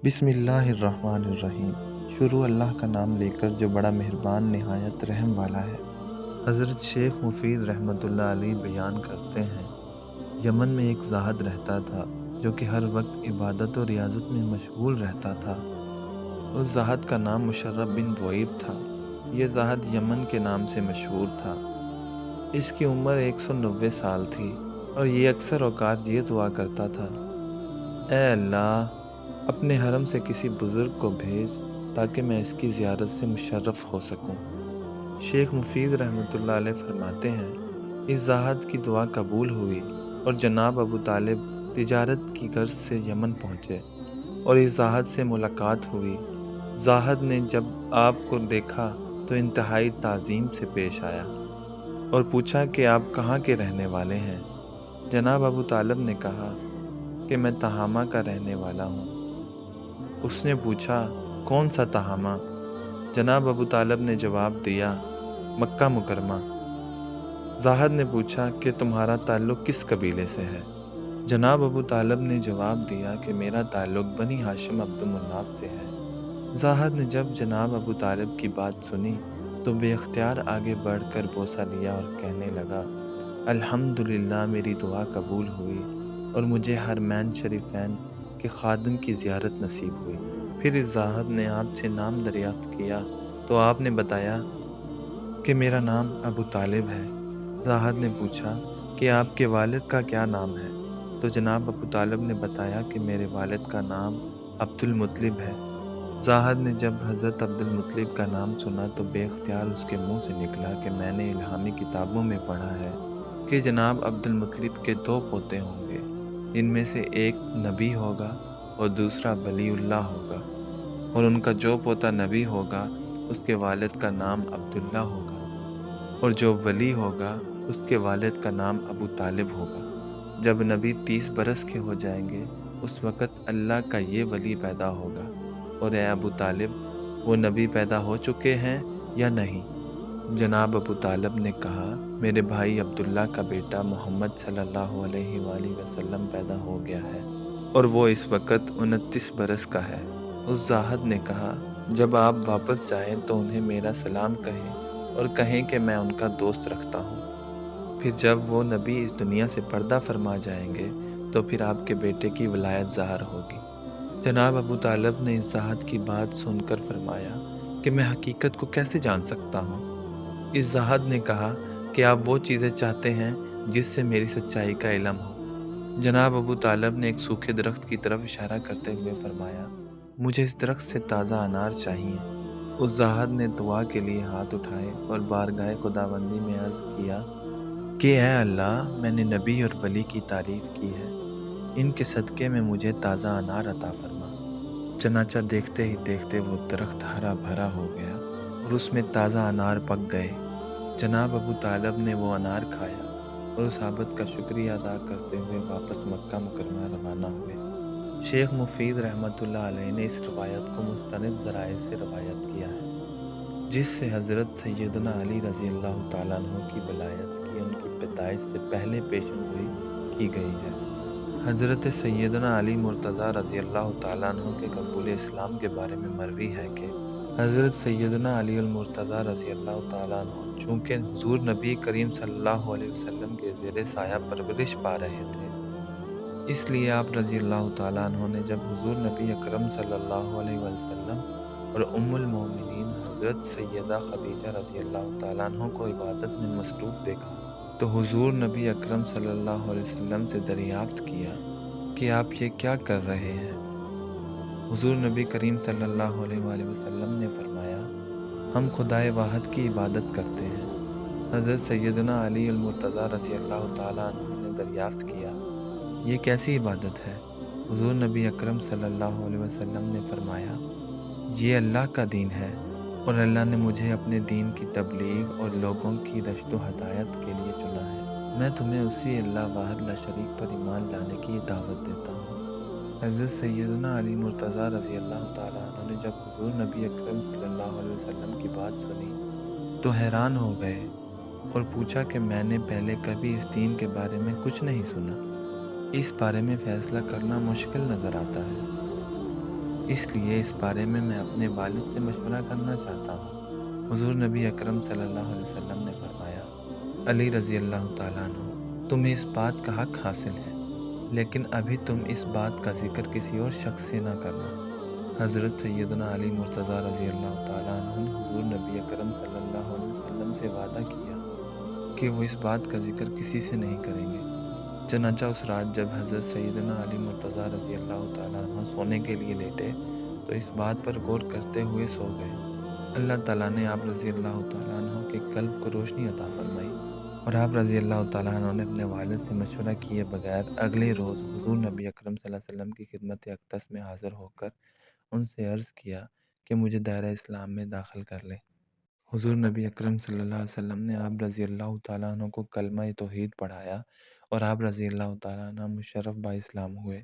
بسم اللہ الرحمن الرحیم۔ شروع اللہ کا نام لے کر جو بڑا مہربان نہایت رحم والا ہے۔ حضرت شیخ مفید رحمۃ اللہ علیہ بیان کرتے ہیں، یمن میں ایک زاہد رہتا تھا جو کہ ہر وقت عبادت و ریاضت میں مشغول رہتا تھا۔ اس زاہد کا نام مشرف بن دوئیب تھا۔ یہ زاہد یمن کے نام سے مشہور تھا۔ اس کی عمر 190 سال تھی اور یہ اکثر اوقات یہ دعا کرتا تھا، اے اللہ، اپنے حرم سے کسی بزرگ کو بھیج تاکہ میں اس کی زیارت سے مشرف ہو سکوں۔ شیخ مفید رحمۃ اللہ علیہ فرماتے ہیں، اس زاہد کی دعا قبول ہوئی اور جناب ابو طالب تجارت کی غرض سے یمن پہنچے اور اس زاہد سے ملاقات ہوئی۔ زاہد نے جب آپ کو دیکھا تو انتہائی تعظیم سے پیش آیا اور پوچھا کہ آپ کہاں کے رہنے والے ہیں؟ جناب ابو طالب نے کہا کہ میں تہامہ کا رہنے والا ہوں۔ اس نے پوچھا، کون سا تہامہ؟ جناب ابو طالب نے جواب دیا، مکہ مکرمہ۔ زاہد نے پوچھا کہ تمہارا تعلق کس قبیلے سے ہے؟ جناب ابو طالب نے جواب دیا کہ میرا تعلق بنی ہاشم عبد مناف سے ہے۔ زاہد نے جب جناب ابو طالب کی بات سنی تو بے اختیار آگے بڑھ کر بوسہ لیا اور کہنے لگا، الحمدللہ، میری دعا قبول ہوئی اور مجھے حرمین شریفین کے خادم کی زیارت نصیب ہوئی۔ پھر اس زاہد نے آپ سے نام دریافت کیا تو آپ نے بتایا کہ میرا نام ابو طالب ہے۔ زاہد نے پوچھا کہ آپ کے والد کا کیا نام ہے؟ تو جناب ابو طالب نے بتایا کہ میرے والد کا نام عبد المطلب ہے۔ زاہد نے جب حضرت عبد المطلب کا نام سنا تو بے اختیار اس کے منہ سے نکلا کہ میں نے الہامی کتابوں میں پڑھا ہے کہ جناب عبد المطلب کے 2 پوتے ہوں گے، ان میں سے ایک نبی ہوگا اور دوسرا ولی اللہ ہوگا، اور ان کا جو پوتا نبی ہوگا اس کے والد کا نام عبداللہ ہوگا، اور جو ولی ہوگا اس کے والد کا نام ابو طالب ہوگا۔ جب نبی 30 برس کے ہو جائیں گے اس وقت اللہ کا یہ ولی پیدا ہوگا۔ اور اے ابو طالب، وہ نبی پیدا ہو چکے ہیں یا نہیں؟ جناب ابو طالب نے کہا، میرے بھائی عبداللہ کا بیٹا محمد صلی اللہ علیہ وآلہ وسلم پیدا ہو گیا ہے اور وہ اس وقت 29 برس کا ہے۔ اس زاہد نے کہا، جب آپ واپس جائیں تو انہیں میرا سلام کہیں اور کہیں کہ میں ان کا دوست رکھتا ہوں۔ پھر جب وہ نبی اس دنیا سے پردہ فرما جائیں گے تو پھر آپ کے بیٹے کی ولایت ظاہر ہوگی۔ جناب ابو طالب نے اس زاہد کی بات سن کر فرمایا کہ میں حقیقت کو کیسے جان سکتا ہوں؟ اس زاہد نے کہا کہ آپ وہ چیزیں چاہتے ہیں جس سے میری سچائی کا علم ہو۔ جناب ابو طالب نے ایک سوکھے درخت کی طرف اشارہ کرتے ہوئے فرمایا، مجھے اس درخت سے تازہ انار چاہیے۔ اس زاہد نے دعا کے لیے ہاتھ اٹھائے اور بارگاہ خداوندی میں عرض کیا کہ اے اللہ، میں نے نبی اور ولی کی تعریف کی ہے، ان کے صدقے میں مجھے تازہ انار عطا فرما۔ چنانچہ دیکھتے ہی دیکھتے وہ درخت ہرا بھرا ہو گیا اور اس میں تازہ انار پک گئے۔ جناب ابو طالب نے وہ انار کھایا اور اس عابد کا شکریہ ادا کرتے ہوئے واپس مکہ مکرمہ روانہ ہوئے۔ شیخ مفید رحمۃ اللہ علیہ نے اس روایت کو مستند ذرائع سے روایت کیا ہے، جس سے حضرت سیدنا علی رضی اللہ تعالیٰ عنہ کی ولایت کی ان کی پیدائش سے پہلے پیشن گوئی کی گئی ہے۔ حضرت سیدنا علی مرتضیٰ رضی اللہ تعالیٰ عنہ کے قبول اسلام کے بارے میں مروی ہے کہ حضرت سیدنا علی المرتضیٰ رضی اللہ تعالیٰ عنہ چونکہ حضور نبی کریم صلی اللہ علیہ وسلم کے زیر سایہ پرورش پا رہے تھے، اس لیے آپ رضی اللہ تعالیٰ عنہ نے جب حضور نبی اکرم صلی اللہ علیہ وسلم اور ام المومنین حضرت سیدہ خدیجہ رضی اللہ تعالیٰ عنہ کو عبادت میں مصروف دیکھا تو حضور نبی اکرم صلی اللہ علیہ وسلم سے دریافت کیا کہ آپ یہ کیا کر رہے ہیں؟ حضور نبی کریم صلی اللہ علیہ وآلہ وسلم نے فرمایا، ہم خدائے واحد کی عبادت کرتے ہیں۔ حضرت سیدنا علی المرتضیٰ رضی اللہ تعالیٰ عنہ نے دریافت کیا، یہ کیسی عبادت ہے؟ حضور نبی اکرم صلی اللہ علیہ وسلم نے فرمایا، یہ اللہ کا دین ہے اور اللہ نے مجھے اپنے دین کی تبلیغ اور لوگوں کی رشد و ہدایت کے لیے چنا ہے۔ میں تمہیں اسی اللہ واحد لا شریک پر ایمان لانے کی دعوت دیتا ہوں۔ حضرت سیدنا علی مرتضیٰ رضی اللہ تعالیٰ عنہ نے جب حضور نبی اکرم صلی اللہ علیہ وسلم کی بات سنی تو حیران ہو گئے اور پوچھا کہ میں نے پہلے کبھی اس دین کے بارے میں کچھ نہیں سنا، اس بارے میں فیصلہ کرنا مشکل نظر آتا ہے۔ اس لیے اس بارے میں اپنے والد سے مشورہ کرنا چاہتا ہوں۔ حضور نبی اکرم صلی اللہ علیہ وسلم نے فرمایا، علی رضی اللہ تعالیٰ عنہ، تمہیں اس بات کا حق حاصل ہے، لیکن ابھی تم اس بات کا ذکر کسی اور شخص سے نہ کرنا۔ حضرت سیدنا علی مرتضیٰ رضی اللہ تعالیٰ عنہ نے حضور نبی اکرم صلی اللہ علیہ وسلم سے وعدہ کیا کہ وہ اس بات کا ذکر کسی سے نہیں کریں گے۔ چنانچہ اس رات جب حضرت سیدنا علی مرتضیٰ رضی اللہ تعالیٰ عنہ سونے کے لیے لیٹے تو اس بات پر غور کرتے ہوئے سو گئے۔ اللہ تعالیٰ نے آپ رضی اللہ تعالیٰ عنہ کے قلب کو روشنی عطا فرمائی، اور آپ رضی اللہ تعالیٰ عنہ نے اپنے والد سے مشورہ کیے بغیر اگلے روز حضور نبی اکرم صلی اللہ علیہ وسلم کی خدمت اقدس میں حاضر ہو کر ان سے عرض کیا کہ مجھے دائرہ اسلام میں داخل کر لیں۔ حضور نبی اکرم صلی اللہ علیہ وسلم نے آپ رضی اللہ تعالیٰ عنہ کو کلمہ توحید پڑھایا اور آپ رضی اللہ تعالیٰ عنہ مشرف با اسلام ہوئے۔